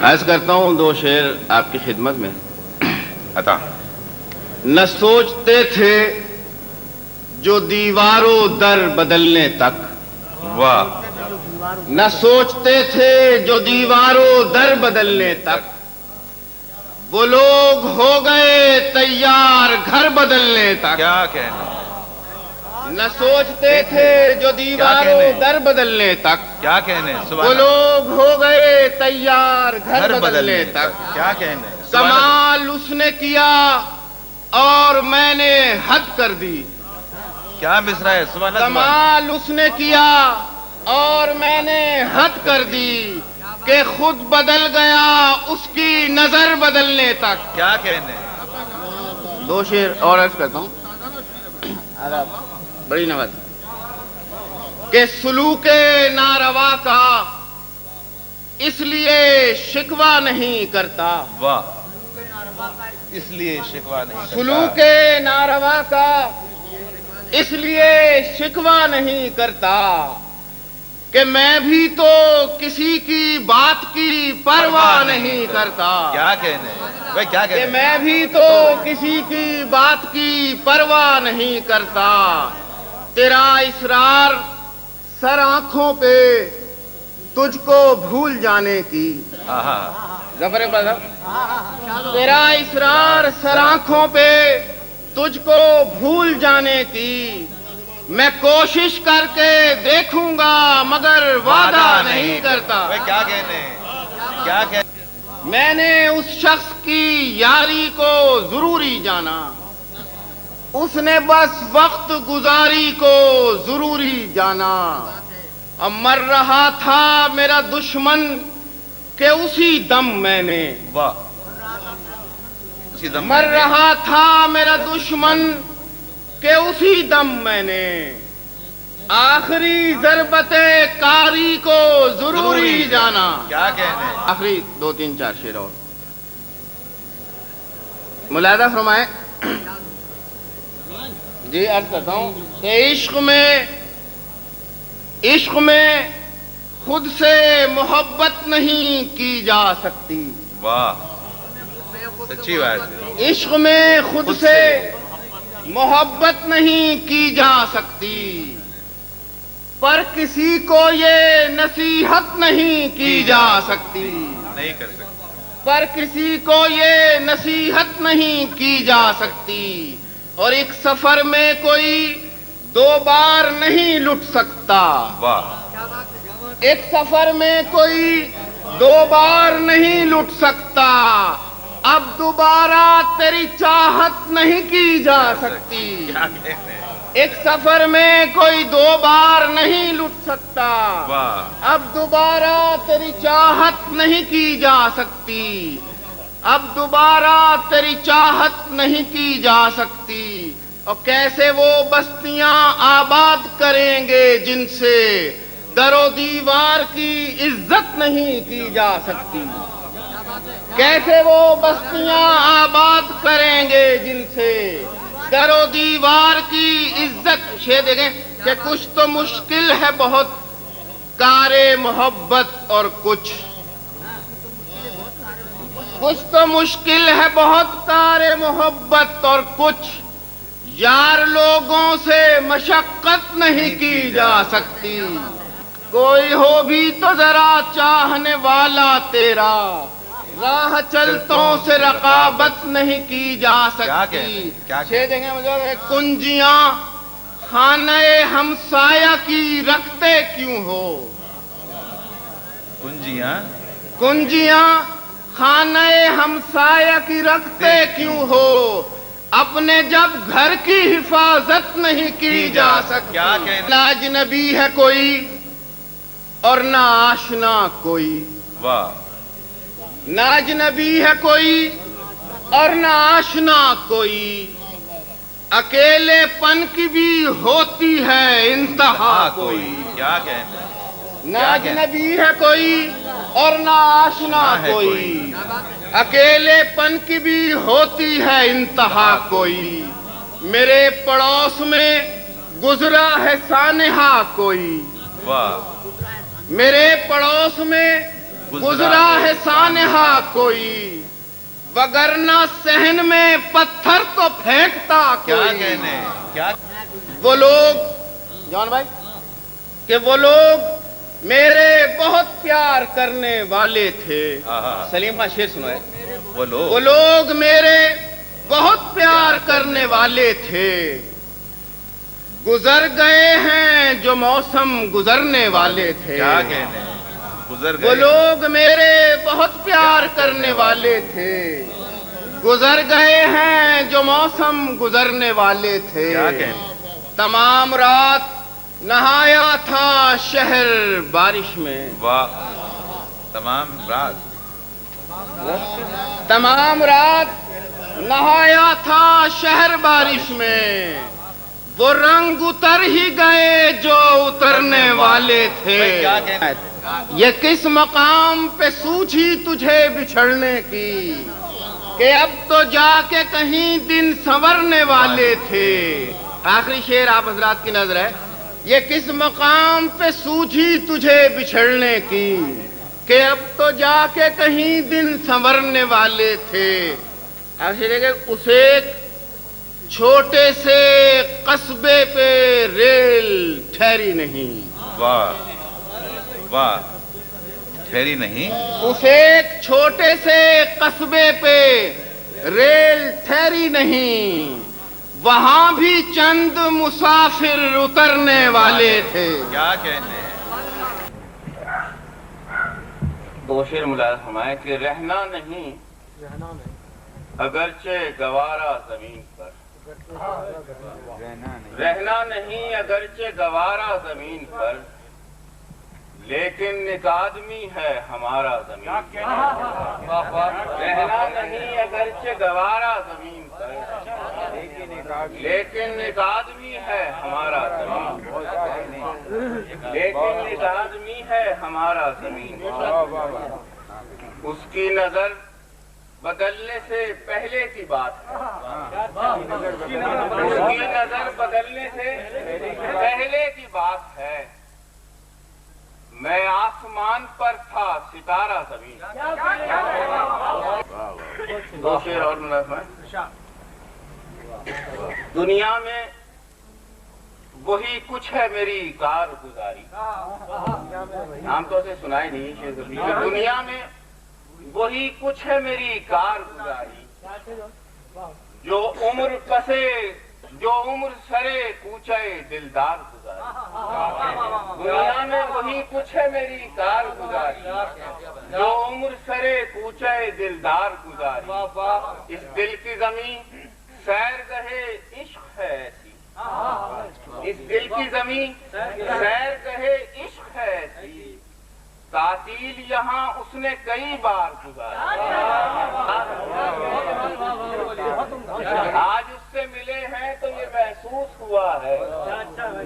عرض کرتا ہوں دو شعر آپ کی خدمت میں. عطا. نہ سوچتے تھے جو دیواروں در بدلنے تک. واہ. نہ سوچتے تھے جو دیواروں در بدلنے تک وہ لوگ ہو گئے تیار گھر بدلنے تک. کیا کہنے. نہ سوچتے تھے جو دیواروں در بدلنے تک کیا کہنے. وہ لوگ ہو گئے تیار گھر بدلنے تک. کیا کہنے. کمال اس نے کیا اور میں نے حد کر دی. کیا مصرع ہے. سبحان اللہ. کمال اس نے کیا اور میں نے حد کر دی کہ خود بدل گیا اس کی نظر بدلنے تک. کیا کہنے. دو شعر اور عرض کرتا ہوں. بڑی نواز کہ سلوک ناروا کا اس لیے شکوہ نہیں کرتا. واہ. اس لیے شکوہ نہیں کرتا. سلوک ناروا کا اس لیے شکوہ نہیں کرتا کہ میں بھی تو کسی کی بات کی پرواہ نہیں کرتا. کیا کہنے. بھائی کیا کہ کہنے. میں بھی تو کسی کی بات کی پرواہ نہیں کرتا. تیرا اصرار سر آنکھوں پہ تجھ کو بھول جانے کی. ظفر اقبال صاحب. تیرا اصرار سر آنکھوں پہ تجھ کو بھول جانے کی میں کوشش کر کے دیکھوں گا مگر وعدہ نہیں کرتا. بھائی کیا کہنے. کیا کہنے. میں نے اس شخص کی یاری کو ضروری جانا اس نے بس وقت گزاری کو ضروری جانا. اب مر رہا تھا میرا دشمن کہ اسی دم میں نے. واہ. اسی دم مر رہا تھا میرا دشمن کہ اسی دم میں نے آخری ضربت کاری کو ضروری جانا. کیا کہنے. آخری دو تین چار شعر اور ملاحظہ فرمائیں. جی عرض کرتا ہوں کہ عشق میں خود سے محبت نہیں کی جا سکتی. واہ. سچی بات ہے. عشق میں خود سے محبت نہیں کی جا سکتی پر کسی کو یہ نصیحت نہیں کی جا سکتی. نہیں کر سکتے. پر کسی کو یہ نصیحت نہیں کی جا سکتی. اور ایک سفر میں کوئی دو بار نہیں لٹ سکتا. واہ. ایک سفر میں کوئی دو بار نہیں لٹ سکتا. اب دوبارہ تیری چاہت نہیں کی جا سکتی. کیا کہنے. ایک سفر میں کوئی دو بار نہیں لٹ سکتا. واہ. اب دوبارہ تیری چاہت نہیں کی جا سکتی. اب دوبارہ تیری چاہت نہیں کی جا سکتی. اور کیسے وہ بستیاں آباد کریں گے جن سے در و دیوار کی عزت نہیں کی جا سکتی. کیسے وہ بستیاں آباد کریں گے جن سے در و دیوار کی عزت. شعر دیکھیں کہ کچھ تو مشکل ہے بہت کار محبت اور کچھ تو مشکل ہے بہت کار محبت اور کچھ یار لوگوں سے مشقت نہیں کی جا سکتی. کوئی ہو بھی تو ذرا چاہنے والا تیرا راہ چلتوں سے رقابت نہیں کی جا سکتی. شعر دیکھیں مجھے. کنجیاں خانہ ہمسایہ کی رکھتے کیوں ہو. کنجیاں خانہ ہمسایہ کی رکھتے کیوں ہو. اپنے جب گھر کی حفاظت نہیں کی جا سکتی. نہ اجنبی ہے کوئی اور نہ آشنا کوئی. واہ. نہ اجنبی ہے کوئی اور نہ آشنا کوئی. اکیلے پن کی بھی ہوتی ہے انتہا کوئی. کیا کہنے. نہ اجنبی ہے کوئی اور نہ آشنا کوئی. اکیلے پن کی بھی ہوتی ہے انتہا کوئی. میرے پڑوس میں گزرا ہے سانحہ کوئی. واہ. میرے پڑوس میں گزرا ہے سانحہ کوئی، وگرنہ صحن میں پتھر تو پھینکتا کیا کوئی۔ کہنے کیا وہ لوگ جان بھائی کہ وہ لوگ میرے بہت پیار کرنے والے تھے۔ سلیم خان شعر سنو ہے۔ وہ وہ لوگ میرے بہت پیار کرنے والے تھے، گزر گئے ہیں جو موسم گزرنے والے تھے۔ کیا کہنے گزر وہ گئے لوگ میرے بہت پیار کرنے والے تھے، گزر گئے ہیں جو موسم گزرنے والے تھے۔ کیا کہنے تمام رات نہایا تھا شہر بارش میں، واہ تمام رات تمام رات نہایا تھا شہر بارش میں، وہ رنگ اتر ہی گئے جو اترنے والے تھے۔ کیا کہنے یہ کس مقام پہ سوچی تجھے بچھڑنے کی، کہ اب تو جا کے کہیں دن سنورنے والے تھے۔ آخری شعر آپ حضرات کی نظر ہے۔ یہ کس مقام پہ سوچی تجھے بچھڑنے کی، کہ اب تو جا کے کہیں دن سنورنے والے تھے۔ آخری دیکھیں، اس ایک چھوٹے سے قصبے پہ ریل ٹھہری نہیں، واہ واہ ٹھہری نہیں اس ایک چھوٹے سے قصبے پہ ریل ٹھہری نہیں، وہاں بھی چند مسافر اترنے والے تھے۔ کیا کہنے دو شعر ملاحظہ فرمائے کہ رہنا نہیں اگرچہ گوارا زمین پر، رہنا نہیں اگرچہ گوارا زمین پر، لیکن ایک آدمی ہے ہمارا زمین پر۔ رہنا نہیں اگرچہ گوارا زمین پر، لیکن ایک آدمی ہے ہمارا زمین پر، لیکن ایک آدمی ہے ہمارا زمین پر۔ اس کی نظر بدلنے سے پہلے کی بات ہے، اس کی نظر بدلنے سے پہلے کی بات ہے، میں آسمان پر تھا ستارہ زمین۔ دو شعر اور ملازمہ ہے۔ دنیا میں وہی کچھ ہے میری کارگزاری، عام طور سے سنائی نہیں شعر کبھی، کہ دنیا میں وہی کچھ ہے میری کارگزاری، جو عمر سرے کوچے دلدار گزاری۔ دنیا میں وہی کچھ ہے میری کارگزاری، جو عمر سرے کوچے دلدار گزاری۔ اس دل کی زمین سیر گہے عشق ہے ایسی، اس دل کی زمین سیر گہے عشق ہے ایسی، تعطیل یہاں اس نے کئی بار گزاری۔ آج اس سے ملے ہیں تو یہ محسوس ہوا ہے،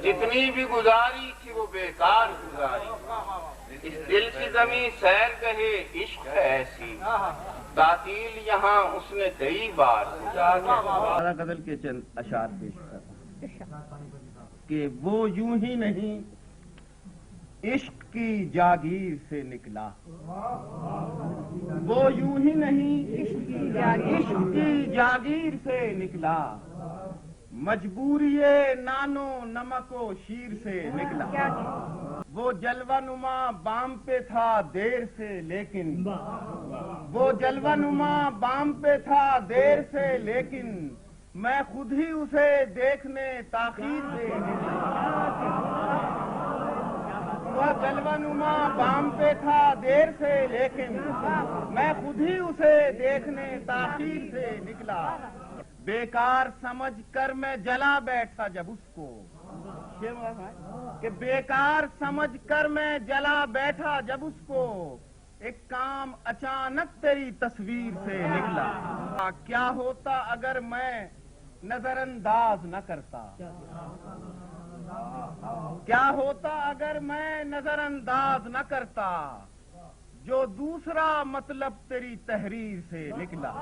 جتنی بھی گزاری تھی وہ بیکار گزاری۔ اس دل کی زمین سیر گہے عشق ہے ایسی، تعطیل یہاں اس نے کئی بار گزاری۔ غزل کے چند اشعار پیش کر کہ وہ یوں ہی نہیں عشق کی جاگیر سے نکلا، وہ یوں ہی نہیں عشق کی جاگیر سے نکلا، مجبوری نان و نمک و شیر سے نکلا۔ وہ جلوہ نما بام پہ تھا دیر سے لیکن، وہ جلوہ نما بام پہ تھا دیر سے لیکن، میں خود ہی اسے دیکھنے تاخیر سے نکلا۔ وہ جلوہ نما بام پہ تھا دیر سے لیکن، میں خود ہی اسے دیکھنے تاخیر سے نکلا۔ بیکار سمجھ کر میں جلا بیٹھا جب اس کو، کہ بیکار سمجھ کر میں جلا بیٹھا جب اس کو، ایک کام اچانک تیری تصویر سے نکلا۔ کیا ہوتا اگر میں نظر انداز نہ کرتا، کیا ہوتا اگر میں نظر انداز نہ کرتا، جو دوسرا مطلب تیری تحریر سے نکلا۔